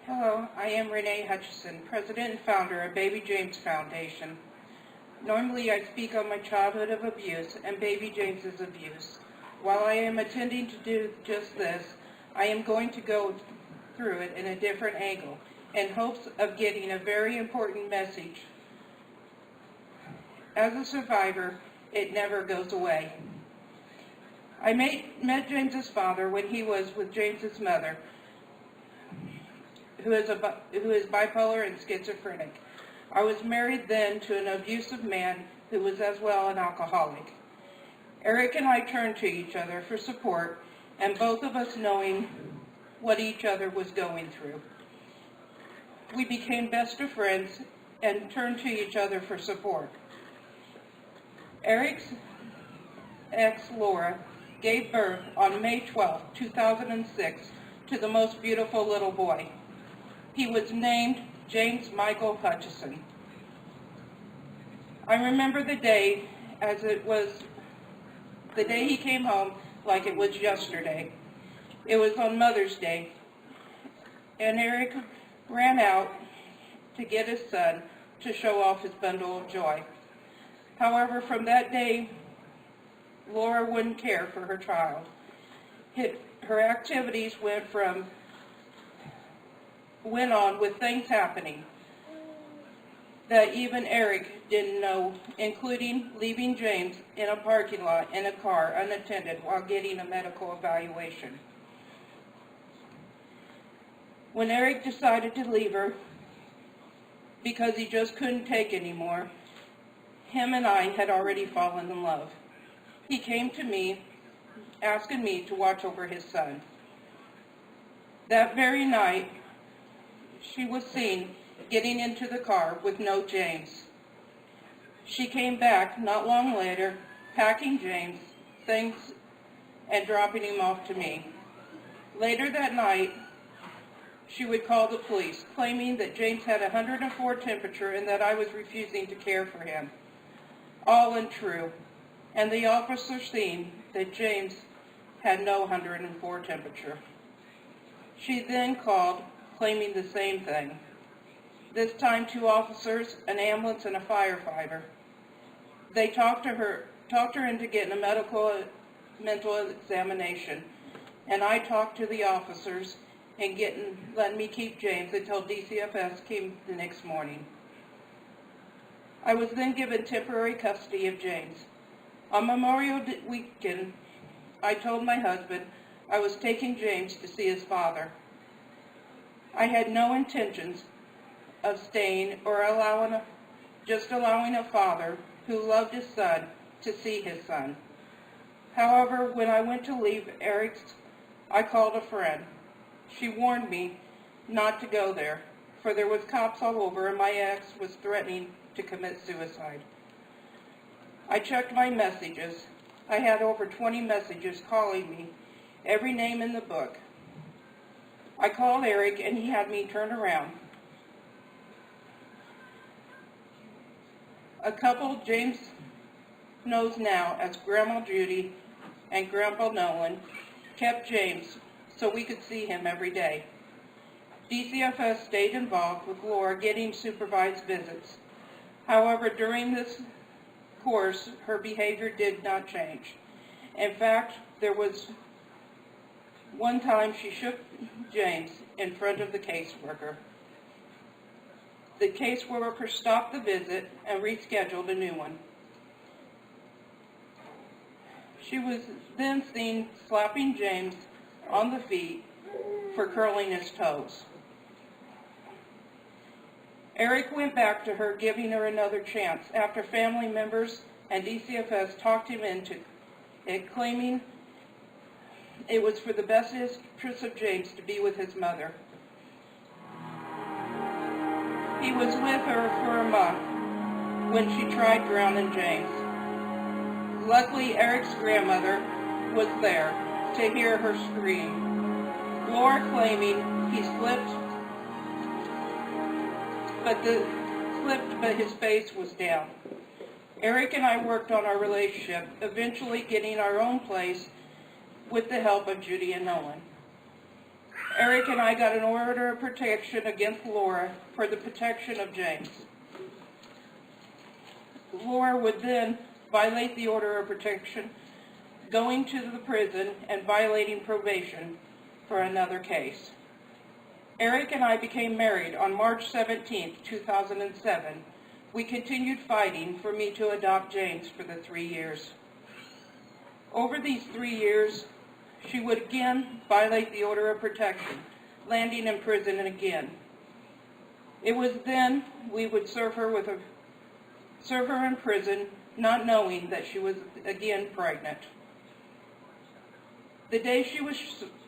Hello, I am Renee Hutchinson, President and Founder of Baby James Foundation. Normally I speak on my childhood of abuse and Baby James's abuse. While I am attending to do just this, I am going to go through it in a different angle in hopes of getting a very important message. As a survivor, it never goes away. I met James's father when he was with James's mother, who is bipolar and schizophrenic. I was married then to an abusive man who was as well an alcoholic. Eric and I turned to each other for support, and both of us knowing what each other was going through. We became best of friends and turned to each other for support. Eric's ex, Laura, gave birth on May 12, 2006, to the most beautiful little boy. He was named James Michael Hutchinson. I remember the day as it was the day he came home like it was yesterday. It was on Mother's Day, and Eric ran out to get his son to show off his bundle of joy. However, from that day, Laura wouldn't care for her child. Her activities went on with things happening that even Eric didn't know, including leaving James in a parking lot in a car unattended while getting a medical evaluation. When Eric decided to leave her because he just couldn't take anymore, him and I had already fallen in love. He came to me, asking me to watch over his son. That very night, she was seen getting into the car with no James. She came back not long later, packing James, things, and dropping him off to me. Later that night, she would call the police, claiming that James had 104 temperature and that I was refusing to care for him. All untrue, and the officer seen that James had no 104 temperature. She then called, claiming the same thing. This time 2 officers, an ambulance, and a firefighter. They talked her into getting a mental examination, and I talked to the officers and letting me keep James until DCFS came the next morning. I was then given temporary custody of James. On Memorial weekend, I told my husband I was taking James to see his father. I had no intentions of staying or allowing a father who loved his son to see his son. However, when I went to leave Eric's, I called a friend. She warned me not to go there, for there was cops all over and my ex was threatening to commit suicide. I checked my messages. I had over 20 messages calling me, every name in the book. I called Eric and he had me turn around. A couple James knows now as Grandma Judy and Grandpa Nolan kept James so we could see him every day. DCFS stayed involved with Laura getting supervised visits. However, during this course, her behavior did not change. In fact, there was one time she shook James in front of the caseworker. The caseworker stopped the visit and rescheduled a new one. She was then seen slapping James on the feet for curling his toes. Eric went back to her, giving her another chance after family members and DCFS talked him into it, claiming it was for the best interest of James to be with his mother. He was with her for a month when she tried drowning James. Luckily, Eric's grandmother was there to hear her scream. Laura claiming he slipped, but his face was down. Eric and I worked on our relationship, eventually getting our own place with the help of Judy and Nolan. Eric and I got an order of protection against Laura for the protection of James. Laura would then violate the order of protection, going to the prison and violating probation for another case. Eric and I became married on March 17, 2007. We continued fighting for me to adopt James for the 3 years. Over these 3 years, she would again violate the order of protection, landing in prison again. It was then we would serve her in prison, not knowing that she was again pregnant. The day she was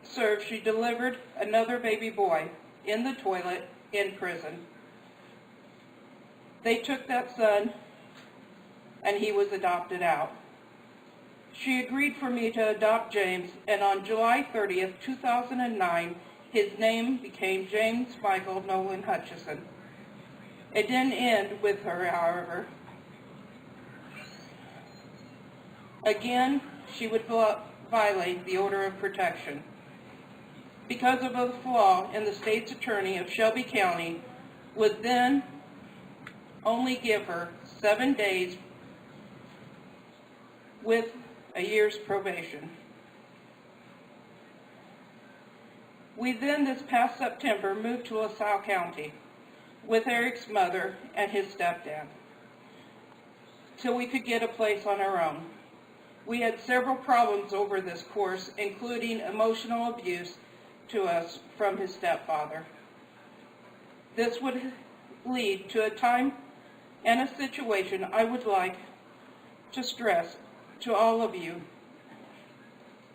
served, she delivered another baby boy in the toilet in prison. They took that son, and he was adopted out. She agreed for me to adopt James, and on July 30th, 2009, his name became James Michael Nolan Hutchinson. It didn't end with her, however. Again, she would violate the order of protection. Because of a flaw in the state's attorney of Shelby County, would then only give her 7 days with a year's probation. We then, this past September, moved to LaSalle County with Eric's mother and his stepdad till we could get a place on our own. We had several problems over this course, including emotional abuse to us from his stepfather. This would lead to a time and a situation I would like to stress to all of you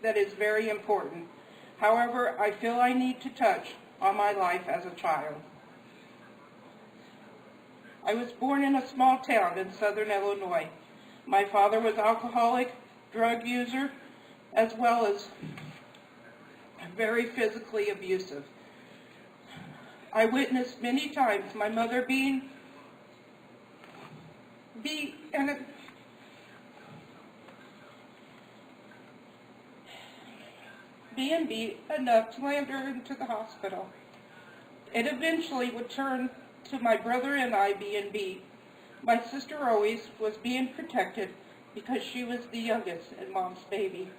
that is very important. However, I feel I need to touch on my life as a child. I was born in a small town in southern Illinois. My father was alcoholic, drug user, as well as very physically abusive. I witnessed many times my mother being beat enough to land her into the hospital. It eventually would turn to my brother and I being beat. My sister always was being protected because she was the youngest and Mom's baby.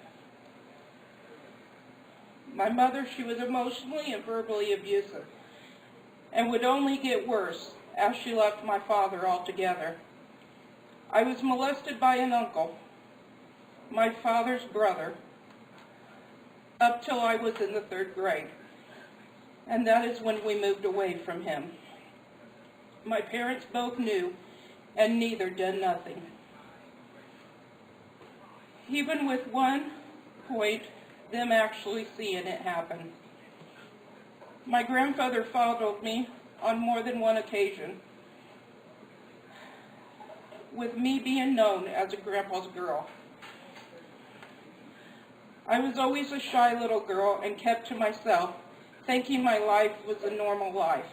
My mother, she was emotionally and verbally abusive and would only get worse as she left my father altogether. I was molested by an uncle, my father's brother, up till I was in the 3rd grade, and that is when we moved away from him. My parents both knew, and neither did nothing. Even with one point, them actually seeing it happen. My grandfather followed me on more than one occasion, with me being known as a grandpa's girl. I was always a shy little girl and kept to myself, thinking my life was a normal life.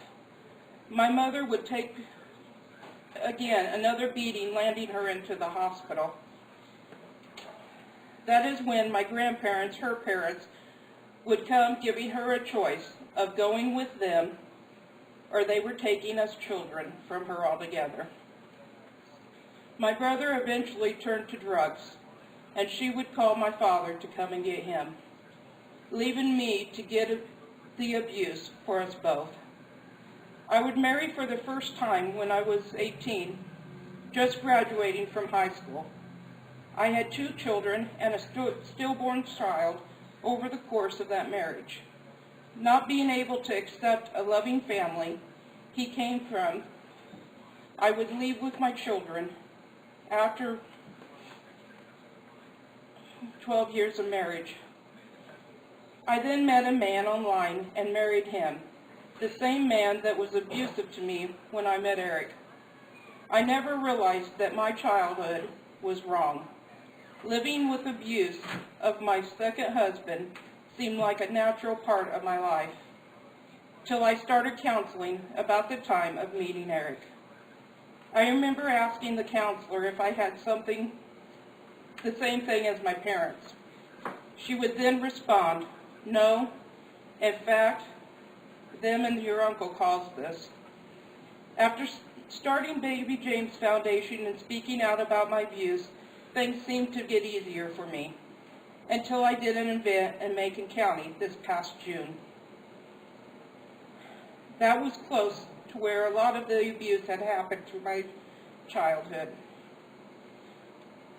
My mother would take, again, another beating, landing her into the hospital. That is when my grandparents, her parents, would come giving her a choice of going with them or they were taking us children from her altogether. My brother eventually turned to drugs, and she would call my father to come and get him, leaving me to get the abuse for us both. I would marry for the first time when I was 18, just graduating from high school. I had 2 children and a stillborn child over the course of that marriage. Not being able to accept a loving family he came from, I would leave with my children after 12 years of marriage. I then met a man online and married him, the same man that was abusive to me when I met Eric. I never realized that my childhood was wrong. Living with abuse of my second husband seemed like a natural part of my life, till I started counseling about the time of meeting Eric. I remember asking the counselor if I had something, the same thing as my parents. She would then respond, "No, in fact, them and your uncle caused this." After starting Baby James Foundation and speaking out about my views, things seemed to get easier for me, until I did an event in Macon County this past June. That was close to where a lot of the abuse had happened through my childhood.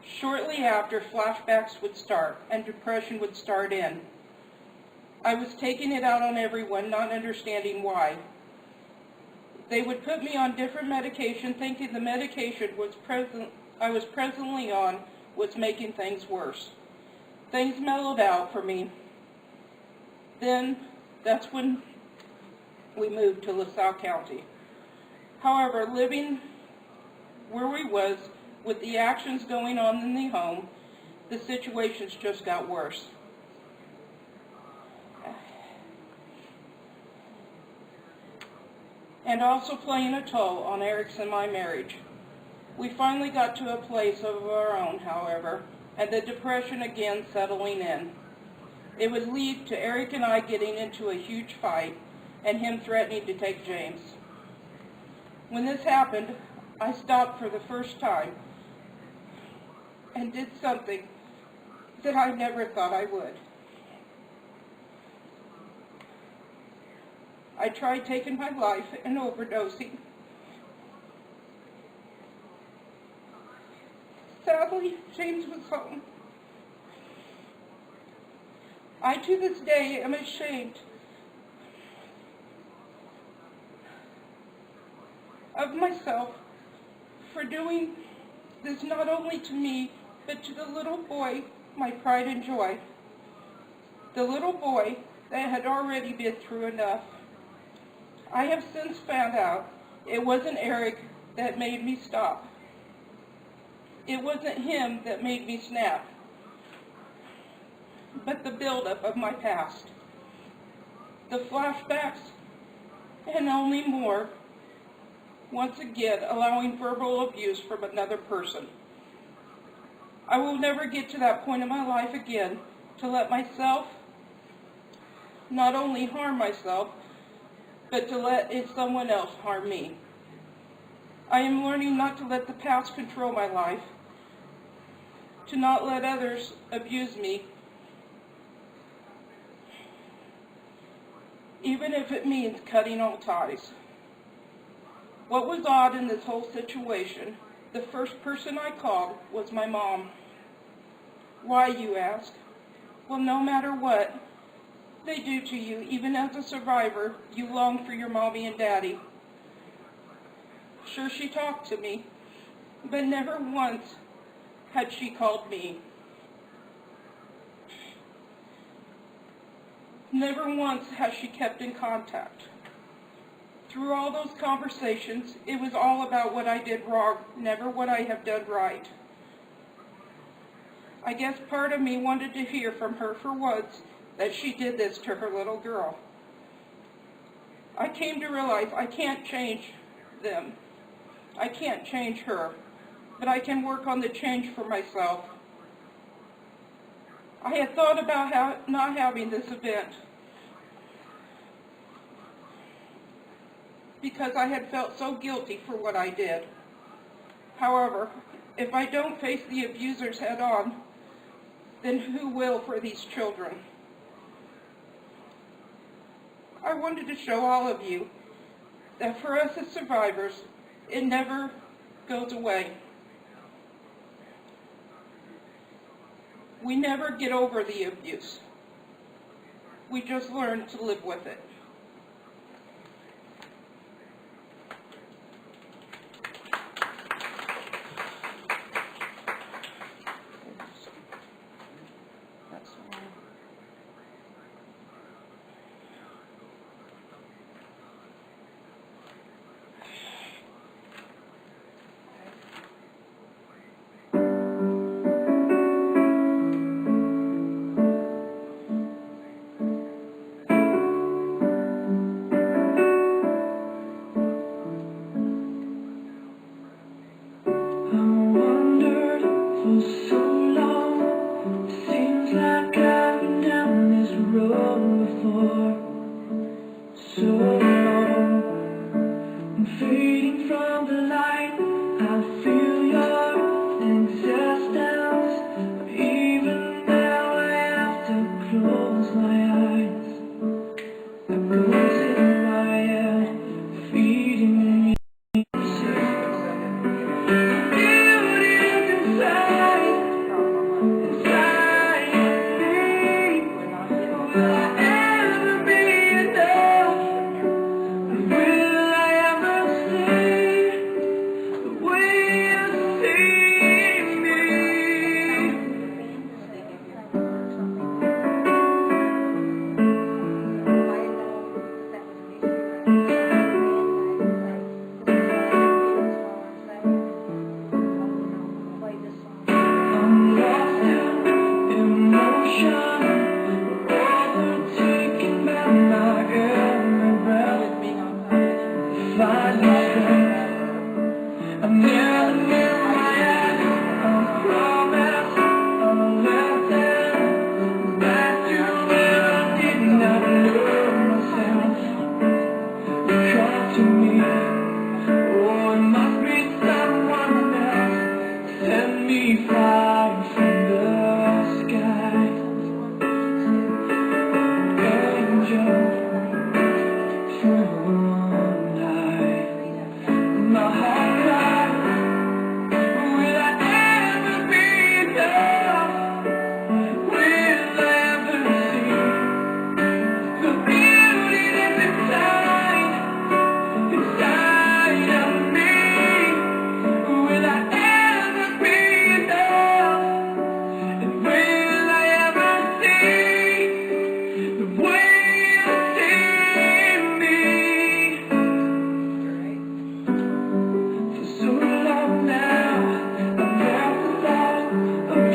Shortly after, flashbacks would start and depression would start in. I was taking it out on everyone, not understanding why. They would put me on different medication, thinking the medication I was presently on was making things worse. Things mellowed out for me. Then, that's when we moved to LaSalle County. However, living where we was, with the actions going on in the home, the situations just got worse. And also playing a toll on Eric's and my marriage. We finally got to a place of our own, however, and the depression again settling in. It would lead to Eric and I getting into a huge fight and him threatening to take James. When this happened, I stopped for the first time. and did something that I never thought I would. I tried taking my life and overdosing. Sadly, James was home. I, to this day, am ashamed of myself for doing this not only to me, but to the little boy, my pride and joy. The little boy that had already been through enough. I have since found out it wasn't Eric that made me stop. It wasn't him that made me snap, but the buildup of my past. The flashbacks, and only more, once again allowing verbal abuse from another person. I will never get to that point in my life again to let myself not only harm myself, but to let someone else harm me. I am learning not to let the past control my life, to not let others abuse me, even if it means cutting all ties. What was odd in this whole situation, the first person I called was my mom. Why, you ask? Well, no matter what they do to you, even as a survivor, you long for your mommy and daddy. Sure, she talked to me, but never once had she called me. Never once has she kept in contact. Through all those conversations, it was all about what I did wrong, never what I have done right. I guess part of me wanted to hear from her for once that she did this to her little girl. I came to realize I can't change them. I can't change her, but I can work on the change for myself. I had thought about not having this event because I had felt so guilty for what I did. However, if I don't face the abusers head on, then who will for these children? I wanted to show all of you that for us as survivors, it never goes away. We never get over the abuse. We just learn to live with it.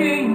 King